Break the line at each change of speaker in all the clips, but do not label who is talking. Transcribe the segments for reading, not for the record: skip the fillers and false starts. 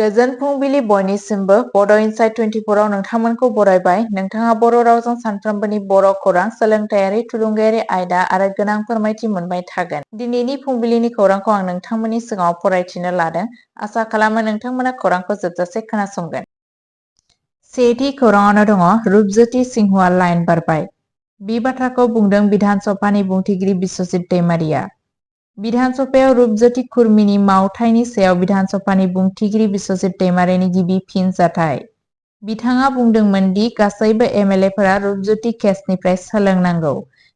गोजोन फुंबिलि बयनिसिमबो बड' इनसाइट 24 आव नोंथांमोनखौ बरायबाय। नोंथाङा बर' रावजों सानफ्रोमबोनि बर' खौरां, सोलोंथायारि, थुलुंगायारि आयदा आरो गोनां फोरमायथि मोनबाय थागोन। दिनैनि फुंबिलिनि खौरांखौ आं नोंथांमोननि सिगाङाव फरायथिनो लादों। आसा खालामो नोंथांमोना खौरांखौ जोबजासे खोनासंगोन। सेथि खौराङावनो दङ रुपज्योति सिंहआ लाइन बारबाय। बे बाथ्राखौ बुंदों बिधान सभानि बुंथिगिरि बिश्वजित दैमारिया। बिधान सभायाव रुपज्योति खुरमिनि मावथायनि सायाव बिधान सभानि बुंथिगिरि बिश्वजित दैमारिनि गिबि फिनजाथाय। बिथाङा बुंदोंमोन दि गासैबो एमएलएफोरा रुपज्योति केसनिफ्राय सोलोंनांगौ।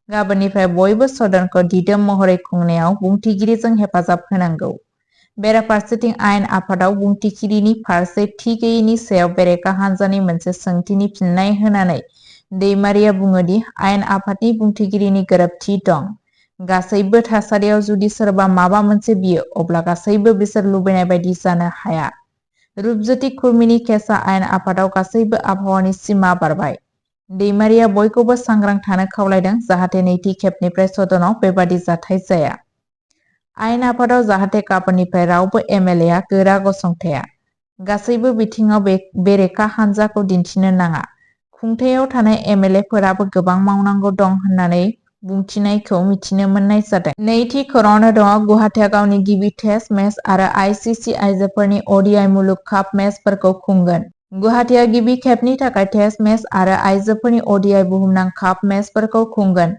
गाबोननिफ्राय बयबो सदनखौ दिदोम महरै खुंनायाव बुंथिगिरिजों हेफाजाब होनांगौ। बेराफारसेथिं आयेन आफादाव बुंथिगिरिनि फारसे थि गैयैनि सायाव बेरेखा हान्जानि मोनसे सोंथिनि फिननाय होनानै दैमारिया बुङो दि आयेन आफादनि बुंथिगिरिनि गोरोबथि दं। गासैबो थासारियाव जुदि सोरबा माबा मोनसे बियो अब्ला गासैबो बिसोर लुबैनाय बायदि जानो हाया। रुपज्योति खुरमिनि केसआ आयेन आफादाव गासैबो आबहावानि सिमा बारबाय। दैमारिया बयखौबो सांग्रां थानो खावलायदों जाहाथे नैथि खेबनिफ्राय सदनाव बेबादि जाथाय जाया। आयेन आफादाव जाहाथे गाबोननिफ्राय रावबो एमएलएआ गोरा गसंथाया। गासैबो बिथिङाव बेरेखा हान्जाखौ दिन्थिनो नाङा। खुंथायाव थानाय एमएलएफोराबो गोबां मावनांगौ दं होननानै बुंथिनायखौ मिथिनो मोननाय जादों। नैथि खौराङावनो दङ गुवाहाटीआ गावनि गिबि टेस्ट मेच आरो आईसीसी आइजोफोरनि ओडिआइ मुलुग काप मेचफोरखौ खुंगोन। गुवाहाटीआ गिबि खेबनि थाखाय टेस्ट मेच आरो आइजोफोरनि ओडिआइ बुहुमनां काप मेचफोरखौ खुंगोन।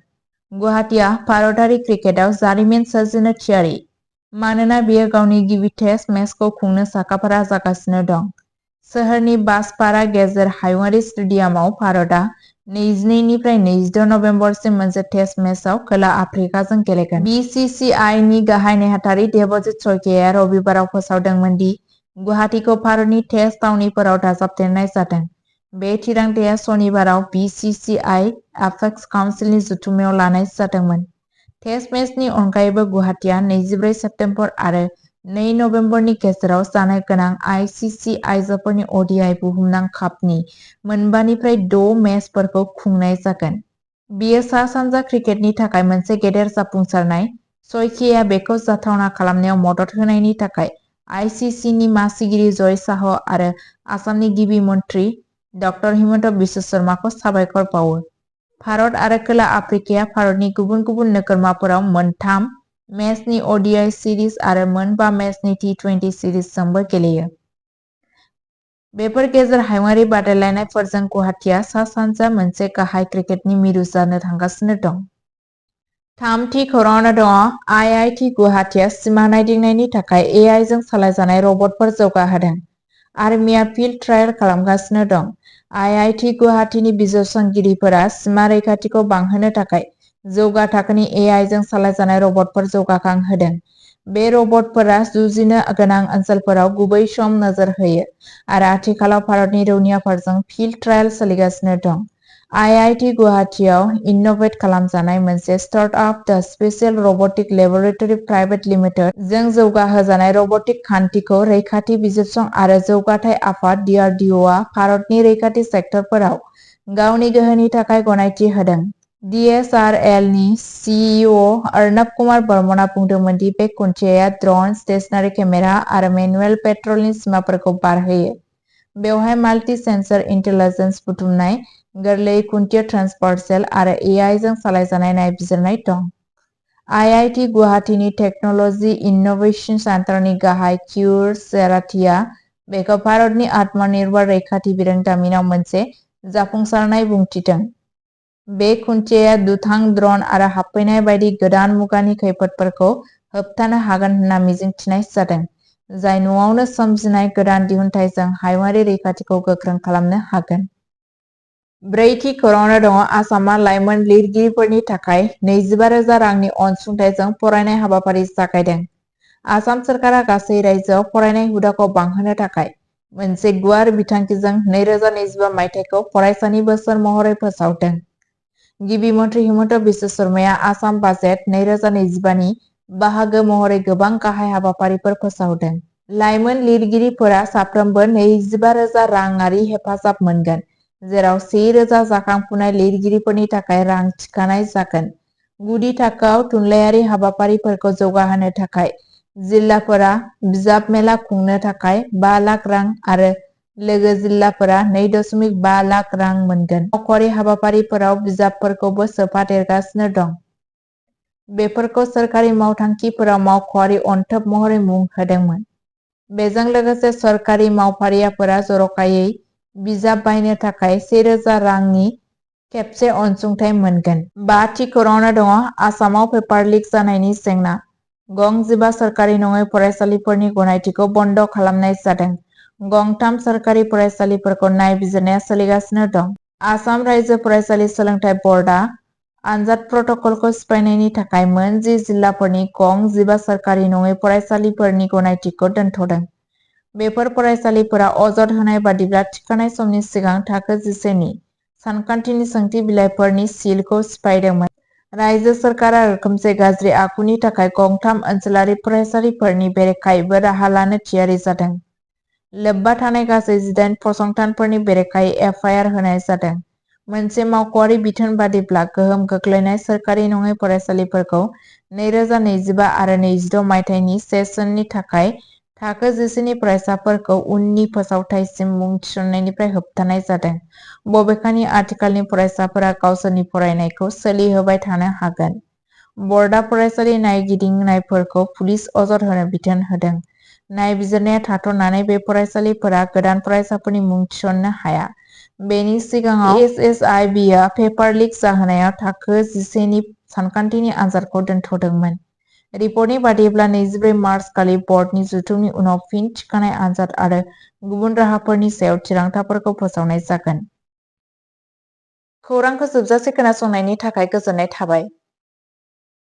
गुवाहाटीआ भारतारि क्रिकेटआव जारिमिन सोरजिनो थियारि। मानोना बेयो गावनि गिबि टेस्ट मेचखौ खुंनो साखाफारा जागासिनो दं। सोहोरनि बासपारा गेजेर हायुंआरि स्टेडियामाव भारतआ 22 निफ्राय 26 नबेम्बरसिम मोनसे टेस्ट मेचआव खोला आफ्रिकाजों गेलेगोन। बीसीसीआई नि गाहाय नेहाथारि देबजित सयकियाआ रबिबाराव फोसावदोंमोन दि गुवाहाटीखौ भारतनि टेस्ट थावनिफोराव दाजाबदेरनाय जादों। बे थिरांथाया सनिबाराव बीसीसीआई एपेक्स काउन्सिलनि जथुम्मायाव लानाय जादोंमोन। टेस्ट मेचनि अनगायैबो गुवाहाटीआ 24 सेप्तेम्बर आरो 2 नबेम्बरनि गेजेराव जानो गोनां आईसीसी आइजोफोरनि ओडिआइ बुहुमनां कापनि 4 निफ्राय 6 मेचफोरखौ खुंनाय जागोन। बेयो सा-सानजा क्रिकेटनि थाखाय मोनसे गेदेर जाफुंसारनाय। सयकियाआ बेखौ जाथावना खालामनायाव मदद होनायनि थाखाय आईसीसीनि मासिगिरि जय शाह आरो आसामनि गिबि मन्थ्रि डक्टर हिमन्त बिश्व शर्माखौ साबायखर बावो। भारत आरो खोला आफ्रिकाया भारतनि गुबुन गुबुन नोगोरमाफोराव 3 मेचनि ओडिआइ सिरिज आरो 5 मेचनि टी20 सिरिजजोंबो गेलेयो। बेफोर गेजेर हायुंआरि बादायलायनायफोरजों गुवाहाटीआ सा-सानजा मोनसे गाहाय क्रिकेटनि मिरु जानो थांगासिनो दं। थामथि खौराङावनो दङ आईआईटी गुवाहाटीआ सिमा नायदिंनायनि थाखाय एआइजों सालायजानाय रबटफोर जौगाहोदों। आर्मिया फिल्ड ट्रायल खालामगासिनो दं। आईआईटी गुवाहाटीनि बिजिरसंगिरिफोरा सिमा रैखाथिखौ बांहोनो थाखाय जौगा थाखोनि एआइजों सालायजानाय रबटफोर जौगाखांहोदों। बे रबटफोरा जुजिनो गोनां ओनसोलफोराव गुबै सम नोजोर होयो आरो आथिखालाव भारतनि रौनियाफोरजों फिल्ड ट्रायल सोलिगासिनो दं। आईआईटी गुवाहाटीआव इनोभेट खालामजानाय मोनसे स्टार्टआप द स्पेशेल रबटिक लेबरेटरी प्राइभेट लिमिटेड जों जौगाहोजानाय रबटिक खान्थिखौ रैखाथि बिजिरसं आरो जौगाथाय आफाद डीआरडीअ'आ भारतनि रैखाथि सेक्टरफोराव गावनि गोहोनि थाखाय गनायथि होदों। डीएचआरएलनि सीईओ अर्नब कुमार बर्मनआ बुंदोंमोन दि बे खुन्थियाया ड्रोन, स्टेशनारि केमेरा आरो मेनुएल पेट्रलनि सिमाफोरखौ बारहोयो। बेवहाय माल्टि सेन्सर इन्टेलिजेन्स बुथुमनाय, गोरलैयै खुन्थिया ट्रान्सभार्सेल आरो एआइजों सालायजानाय नायबिजिरनाय दं। आईआईटी गुवाहाटीनि टेक्न'ल'जि इनोभेशन सेन्टारनि गाहाय किशोर सेराथिया बेखौ भारतनि आत्मनिर्भर रैखाथि बिरोंदामिनआव मोनसे जाफुंसारनाय बुंथिदों। बे खुन्थियाया दुथां ड्रोन आरो हाबफैनाय बायदि गोदान मुगानि खैफोदफोरखौ होबथानो हागोन होनना मिजिंथिनाय जादों, जाय न'आवनो सोमजिनाय गोदान दिहुनथायजों हायुंआरि रैखाथिखौ गोख्रों खालामनो हागोन। ब्रैथि खौराङावनो दङ आसामआ लाइमोन लिरगिरिफोरनि थाखाय 25,000 रांनि अनसुंथाइजों फरायनाय हाबाफारि जागायदों। आसाम सोरखारा गासै रायजोआव फरायनाय हुदाखौ बांहोनो थाखाय मोनसे गुवार बिथांखिजों 2025 मायथाइखौ फरायसानि बोसोर महरै फोसावदों। गिबि मन्थ्रि हिमन्त बिश्व शर्माया आसाम बाजेट 2025 नि बाहागो महरै गोबां गाहाय हाबाफारिफोर फोसावदों। लाइमोन लिरगिरिफोरा साफ्रोमबो 25,000 राङारि हेफाजाब मोनगोन, जेराव 1,000 जाखांफुनाय लिरगिरिफोरनि थाखाय रां थिखानाय जागोन। गुदि थाखोआव थुनलाइयारि हाबाफारिफोरखौ जौगाहोनो थाखाय जिल्लाफोरा बिजाब मेला खुंनो थाखाय 5 लाख रां आरो लोगो जिल्लाफोरा 2.5 लाख रां मोनगोन। मावख'आरि हाबाफारिफोराव बिजाबफोरखौबो सोफादेरगासिनो दं। बेफोरखौ सोरखारि मावथांखिफोराव मावख'आरि अनथोब महरै मुं होदोंमोन। बेजों लोगोसे सोरखारि मावफारियाफोरा जर'खायै बिजाब बायनो थाखाय 1,000 रांनि खेबसे अनसुंथाइ मोनगोन। 5थि खौराङावनो दङ आसामाव पेपार लिक जानायनि जेंना। गं 15 सोरखारि नङै फरायसालिफोरनि गनायथिखौ बन्द खालामनाय जादों। गं 3 सोरखारि फरायसालिफोरखौ नायबिजिरनाया सोलिगासिनो दं। आसाम रायजो फरायसालि सोलोंथाइ बर्डआ आनजाद प्रट'कलखौ सिफायनायनि थाखाय मोन 10 जिल्लाफोरनि गं 15 सोरखारि नङै फरायसालिफोरनि गनायथिखौ दोनथ'दों। बेफोर फरायसालिफोरा अजद होनाय बादिब्ला थिखानाय समनि सिगां थाखो 11 नि सानखान्थिनि सोंथि बिलाइफोरनि सिलखौ सिफायदोंमोन। रायजो सोरखारा रोखोमसे गाज्रि आखुनि थाखाय गं 3 ओनसोलारि फरायसालिफोरनि बेरेखायैबो राहा लानो थियारि जादों। लोब्बा थानाय गासै 18 फसंथानफोरनि बेरेखायै एफआइआर होनाय जादों। मोनसे मावख'आरि बिथोन बादिब्ला गोहोम गोग्लैनाय सोरखारि नङै फरायसालिफोरखौ 2025 आरो 26 मायथाइनि सेसननि थाखाय थाखो 11 नि फरायसाफोरखौ उननि फोसावथायसिम मुं थिसननायनिफ्राय होबथानाय जादों। बबेखानि आथिखालनि फरायसाफोरा गावसोरनि फरायनायखौ सोलिहोबाय थानो हागोन। बर्डआ फरायसालि नायगिदिंनायफोरखौ पुलिस अजद होनो बिथोन होदों। नायबिजिरनाया थाथ'नानै बे फरायसालिफोरा गोदान फरायसाफोरनि मुं थिसननो हाया। बेनि सिगाङाव एसएसआइबिआ पेपार लिक जाहोनायाव थाखो 11 नि सानखान्थिनि आनजादखौ दोनथ'दोंमोन। रिपर्टनि बादिब्ला 24 मार्च खालि बर्डनि जथुमनि उनाव फिन थिखानाय आनजाद आरो गुबुन राहाफोरनि सायाव थिरांथाफोरखौ फोसावनाय जागोन। खौरांखौ जोबजासे खोनासंनायनि थाखाय गोजोननाय थाबाय।